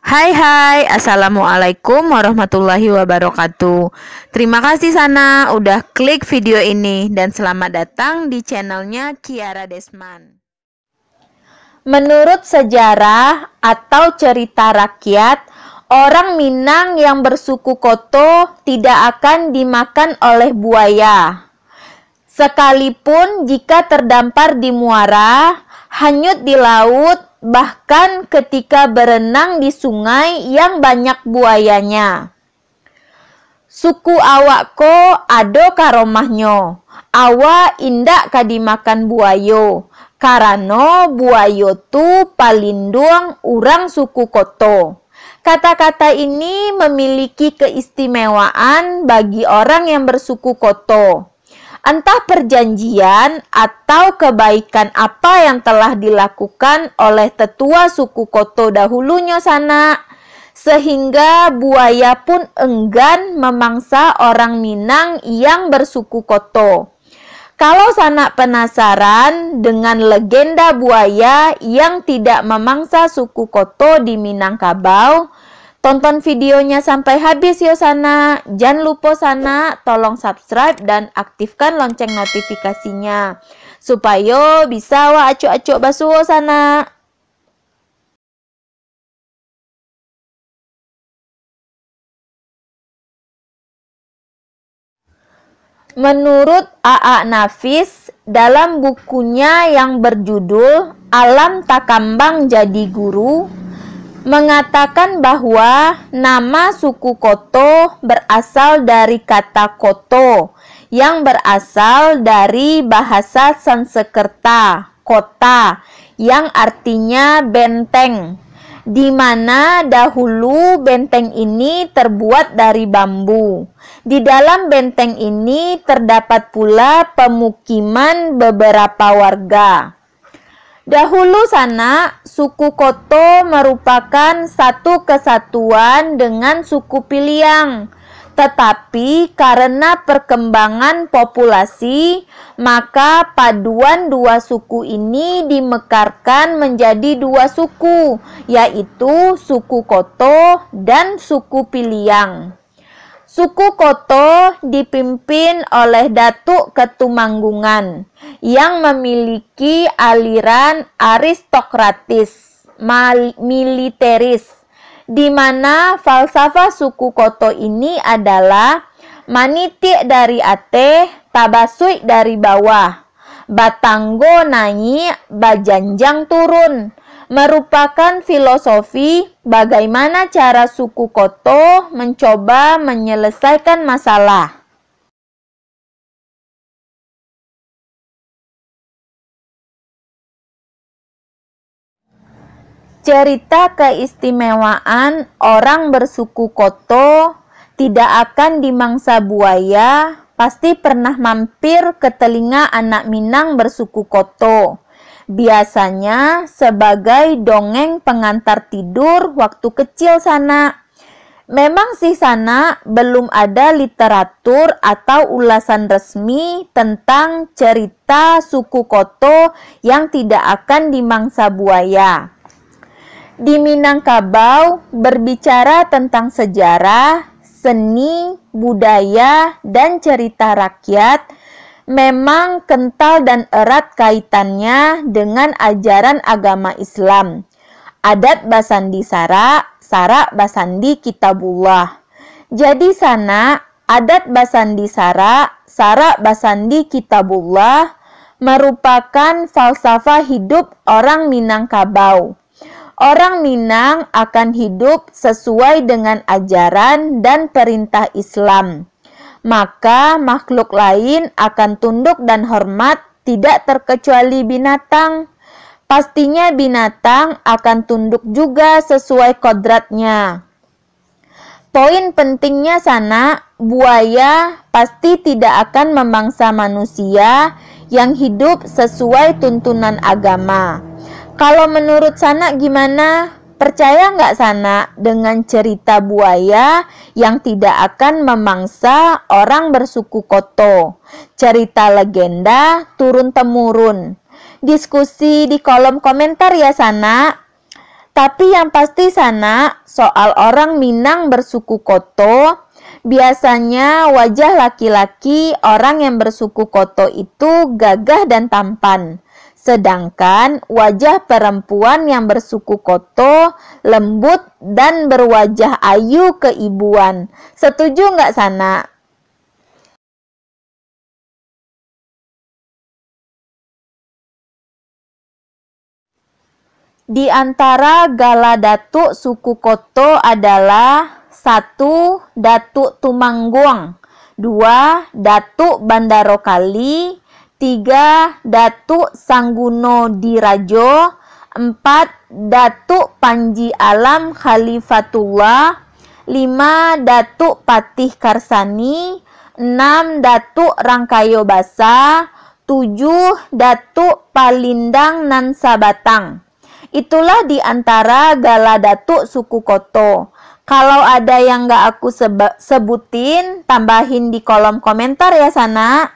Hai, Assalamualaikum warahmatullahi wabarakatuh. Terima kasih Sana udah klik video ini dan selamat datang di channelnya Kiara Desman. Menurut sejarah atau cerita rakyat, orang Minang yang bersuku Koto tidak akan dimakan oleh buaya. Sekalipun jika terdampar di muara, hanyut di laut, bahkan ketika berenang di sungai yang banyak buayanya. Suku awak ko ado karomahnyo, awa indak kadimakan buayo, karano buayo tu palindung urang suku Koto. Kata-kata ini memiliki keistimewaan bagi orang yang bersuku Koto. Entah perjanjian atau kebaikan apa yang telah dilakukan oleh tetua suku Koto dahulunya sana, sehingga buaya pun enggan memangsa orang Minang yang bersuku Koto. Kalau Sana penasaran dengan legenda buaya yang tidak memangsa suku Koto di Minangkabau, tonton videonya sampai habis yo Sana. Jangan lupa Sana tolong subscribe dan aktifkan lonceng notifikasinya supaya bisa wa acuk-acuk basuh Sana. Menurut A.A. Nafis dalam bukunya yang berjudul Alam Takambang Jadi Guru, mengatakan bahwa nama suku Koto berasal dari kata koto yang berasal dari bahasa Sanskerta, kota, yang artinya benteng, di mana dahulu benteng ini terbuat dari bambu. Di dalam benteng ini terdapat pula pemukiman beberapa warga. Dahulu sana, suku Koto merupakan satu kesatuan dengan suku Piliang. Tetapi karena perkembangan populasi, maka paduan dua suku ini dimekarkan menjadi dua suku, yaitu suku Koto dan suku Piliang. Suku Koto dipimpin oleh Datuk Ketumanggungan yang memiliki aliran aristokratis, militeris, di mana falsafah suku Koto ini adalah manitik dari ate, tabasui dari bawah, batanggo naik, bajanjang turun, merupakan filosofi bagaimana cara suku Koto mencoba menyelesaikan masalah. Cerita keistimewaan orang bersuku Koto tidak akan dimangsa buaya pasti pernah mampir ke telinga anak Minang bersuku Koto. Biasanya sebagai dongeng pengantar tidur waktu kecil sana. Memang sih sana belum ada literatur atau ulasan resmi tentang cerita suku Koto yang tidak akan dimangsa buaya. Di Minangkabau berbicara tentang sejarah, seni, budaya, dan cerita rakyat memang kental dan erat kaitannya dengan ajaran agama Islam. Adat basandi sara, sara basandi kitabullah. Jadi sana, adat basandi sara, sara basandi kitabullah merupakan falsafah hidup orang Minangkabau. Orang Minang akan hidup sesuai dengan ajaran dan perintah Islam. Maka makhluk lain akan tunduk dan hormat, tidak terkecuali binatang. Pastinya binatang akan tunduk juga sesuai kodratnya. Poin pentingnya sana, buaya pasti tidak akan memangsa manusia yang hidup sesuai tuntunan agama. Kalau menurut sana gimana? Percaya nggak sana dengan cerita buaya yang tidak akan memangsa orang bersuku Koto? Cerita legenda turun-temurun. Diskusi di kolom komentar ya sana. Tapi yang pasti Sana, soal orang Minang bersuku Koto, biasanya wajah laki-laki orang yang bersuku Koto itu gagah dan tampan. Sedangkan wajah perempuan yang bersuku Koto lembut dan berwajah ayu keibuan. Setuju nggak Sana? Di antara gala datuk suku Koto adalah 1. Datuk Tumanggung, 2. Datuk Bandaro Kali, 3. Datuk Sangguno Dirajo, 4. Datuk Panji Alam Khalifatullah, 5. Datuk Patih Karsani, 6. Datuk Rangkayo Basa, 7. Datuk Palindang Nansa Batang. Itulah di antara gala datuk suku Koto. Kalau ada yang nggak aku sebutin, tambahin di kolom komentar ya Sana.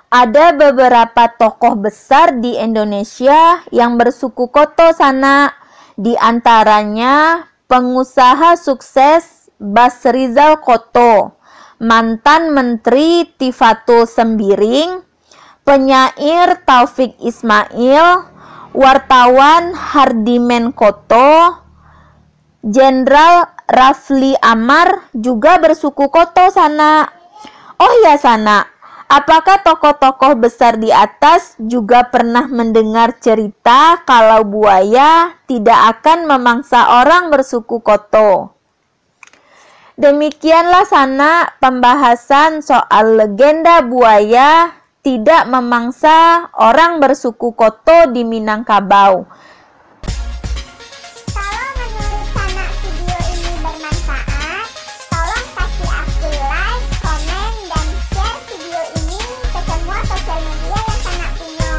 Ada beberapa tokoh besar di Indonesia yang bersuku Koto Sana. Di antaranya pengusaha sukses Basrizal Koto, mantan Menteri Tifatul Sembiring, penyair Taufik Ismail, wartawan Hardimen Koto, Jenderal Rafli Amar juga bersuku Koto Sana. Oh ya Sana, apakah tokoh-tokoh besar di atas juga pernah mendengar cerita kalau buaya tidak akan memangsa orang bersuku Koto? Demikianlah Sana pembahasan soal legenda buaya tidak memangsa orang bersuku Koto di Minangkabau. Kalau menurut Sana video ini bermanfaat, tolong kasih aku like, komen, dan share video ini ke semua sosial media yang Sana punya.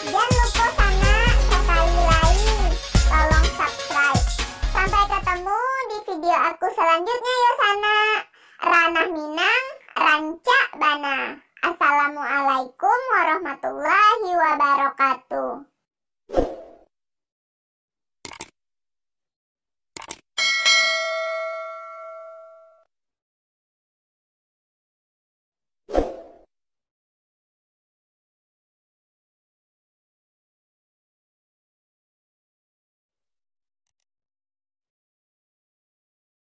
Jangan lupa Sana sekali lagi, tolong subscribe. Sampai ketemu di video aku selanjutnya ya Sana. Ranah Minang, Rancak Bana. Assalamualaikum warahmatullahi wabarakatuh.